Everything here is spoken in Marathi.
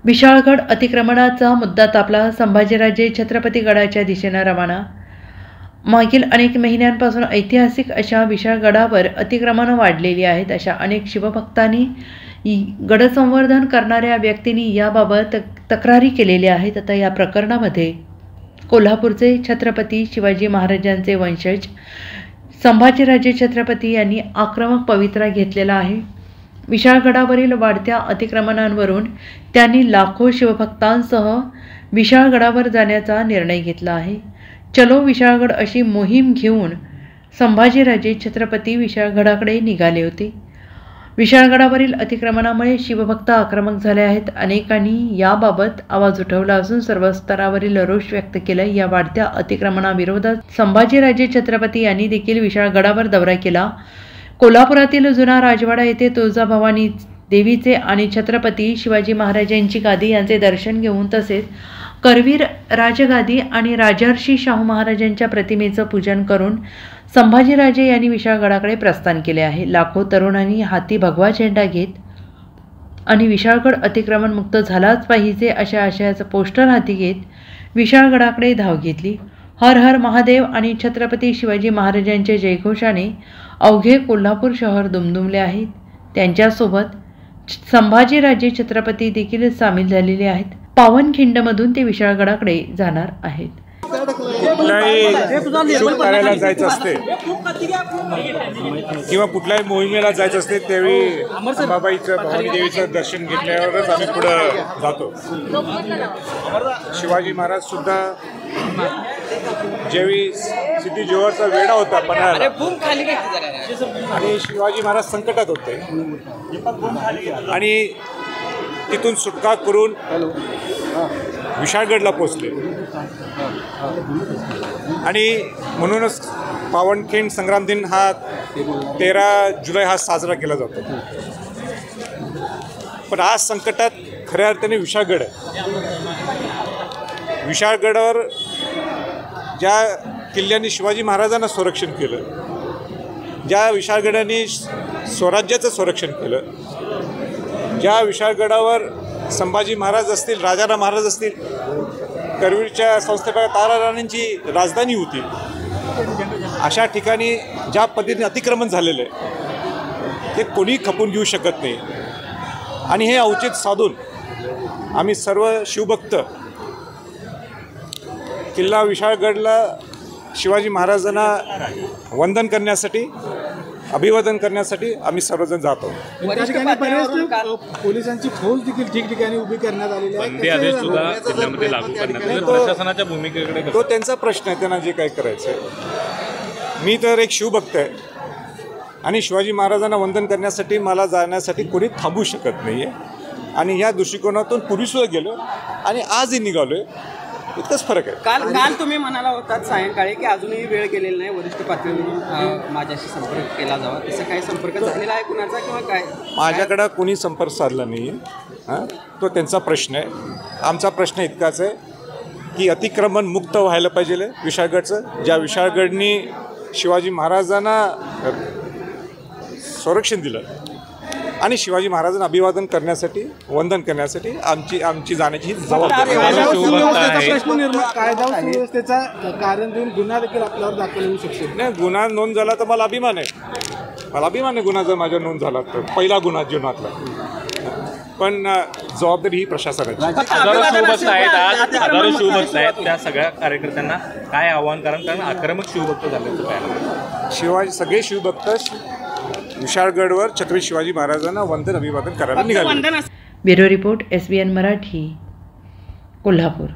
विशाळगड अतिक्रमणाचा मुद्दा तापला. संभाजीराजे छत्रपती गडाच्या दिशेनं रवाना. मागील अनेक महिन्यांपासून ऐतिहासिक अशा विशाळगडावर अतिक्रमणं वाढलेली आहेत. अशा अनेक शिवभक्तांनी गडसंवर्धन करणाऱ्या व्यक्तींनी याबाबत तक्रारी केलेल्या आहेत. आता या प्रकरणामध्ये कोल्हापूरचे छत्रपती शिवाजी महाराजांचे वंशज संभाजीराजे छत्रपती यांनी आक्रमक पवित्रा घेतलेला आहे. विशाळगडावरील वाढत्या अतिक्रमणांवरून त्यांनी लाखो शिवभक्तांसह विशाळगडावर जाण्याचा निर्णय घेतला आहे. चलो विशाळगड अशी मोहीम घेऊन संभाजीराजे छत्रपती विशाळगडाकडे निघाले होते. विशाळगडावरील अतिक्रमणामुळे शिवभक्त आक्रमक झाले आहेत. अनेकांनी याबाबत आवाज उठवला असून सर्व स्तरावरील रोष व्यक्त केला. या वाढत्या अतिक्रमणाविरोधात संभाजीराजे छत्रपती यांनी देखील विशाळगडावर दौरा केला. कोल्हापुरातील जुना राजवाडा येथे तुळजाभवानी देवीचे आणि छत्रपती शिवाजी महाराजांची गादी यांचे दर्शन घेऊन तसेच करवीर राजगादी आणि राजर्षी शाहू महाराजांच्या प्रतिमेचं पूजन करून संभाजीराजे यांनी विशाळगडाकडे प्रस्थान केले आहे. लाखो तरुणांनी हाती भगवा झेंडा घेत आणि विशाळगड अतिक्रमण मुक्त झालाच पाहिजे अशा आशयाचं पोस्टर हाती घेत विशाळगडाकडे धाव घेतली. हर हर महादेव आणि छत्रपती शिवाजी महाराजांच्या जयघोषाने अवघे कोल्हापूर शहर दुमदुमले आहेत. त्यांच्यासोबत संभाजीराजे छत्रपती देखील सामील झालेले आहेत. पावनखिंडमधून ते विशाळगडाकडे जाणार आहेत. कुठल्याही शुभ कार्याला जायचं असते किंवा कुठल्याही मोहिमेला जायचं असते त्यावेळी अंबाबाईचं भवानी देवीचं दर्शन घेतल्यावरच आम्ही पुढं जातो. शिवाजी महाराज सुद्धा ज्यावेळी सिद्धी जोहरचा वेढा होता पन्हाळ्याला आणि शिवाजी महाराज संकटात होते आणि तिथून सुटका करून विशाळगडला पोचले आणि म्हणूनच पावनखिंड संग्राम दिन हा 13 जुलै हा साजरा केला जातो. पण आज संकटात खऱ्या अर्थाने विशाळगड आहे. विशाळगडावर ज्या किल्ल्यांनी शिवाजी महाराजांना संरक्षण केलं, ज्या विशाळगडाने स्वराज्याचं संरक्षण केलं, ज्या विशाळगडावर संभाजी महाराज असतील, राजाराम महाराज असतील, करवीरच्या संस्थापक ताराराणींची राजधानी होती, अशा ठिकाणी ज्या पद्धतीने अतिक्रमण झालेलं आहे ते कोणी खपून घेऊ शकत नाही. आणि हे औचित्य साधून आम्ही सर्व शिवभक्त किल्ला विशाळगडला शिवाजी महाराजांना वंदन करण्यासाठी, अभिवादन करण्यासाठी आम्ही सर्वजण जातो. पोलिसांची फौज देखील ठिकठिकाणी उभी करण्यात आलेली आहे. प्रशासनाच्या भूमिकेकडे तो त्यांचा प्रश्न आहे, त्यांना जे काय करायचं आहे. मी तर एक शिवभक्त आहे आणि शिवाजी महाराजांना वंदन करण्यासाठी मला जाण्यासाठी कोणी थांबू शकत नाही आहे आणि या दृष्टिकोनातून पूर्वीसुद्धा गेलो आणि आजही निघालो आहे. इतकंच फरक आहे. काल तुम्ही म्हणाला होतात सायंकाळी की अजूनही वेळ केलेला नाही, वरिष्ठ पातळीवरून माझ्याशी संपर्क केला जावा. तसं काही संपर्क झालेला आहे कुणाचा किंवा काय? माझ्याकडं कोणी संपर्क साधला नाही आहे. तो त्यांचा प्रश्न आहे. आमचा प्रश्न इतकाच आहे की अतिक्रमण मुक्त व्हायला पाहिजे विशाळगडचं. ज्या विशाळगडनी शिवाजी महाराजांना संरक्षण दिलं आणि शिवाजी महाराजांना अभिवादन करण्यासाठी, वंदन करण्यासाठी आमची जाण्याची जबाबदारी. कायदा सुव्यवस्थेचा कारण देऊन गुन्हा देखील आपल्यावर दाखल होऊ शकतो. नाही, गुन्हा नोंद झाला तर मला अभिमान आहे. मला अभिमान आहे गुन्हा जर माझ्या नोंद झाला तर, पहिला गुन्हा जीवनातला. पण जबाबदारी ही प्रशासनाची. हजारो शिवभक्त आहेत, त्या सगळ्या कार्यकर्त्यांना काय आव्हान कारण आक्रमक शिवभक्त झाले. सगळे शिवभक्त विशाळगडवर छत्रपती शिवाजी महाराजांना वंदन अभिवादन करायला निघाले. Bureau report SBN Marathi, Kolhapur.